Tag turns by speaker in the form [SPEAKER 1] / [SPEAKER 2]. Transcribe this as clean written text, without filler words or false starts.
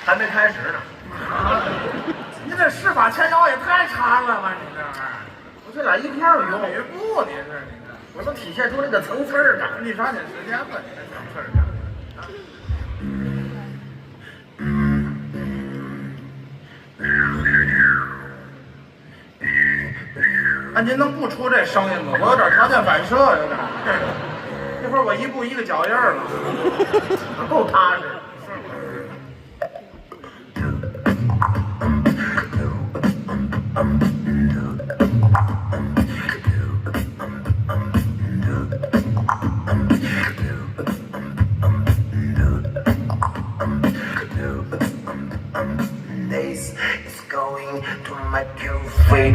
[SPEAKER 1] 还没开始呢。
[SPEAKER 2] 你这施法前摇也太长了吧？你这玩意儿，
[SPEAKER 1] 我这俩一块儿用，
[SPEAKER 2] 也不你这你这，
[SPEAKER 1] 我都体现出这个层次感。
[SPEAKER 2] 你抓紧时间吧，你这小事儿干。啊，您能不出这声音吗？我有点条件反射，有点。一会儿我一步一个脚印儿了，
[SPEAKER 1] 够踏实。
[SPEAKER 3] This is going to make you feel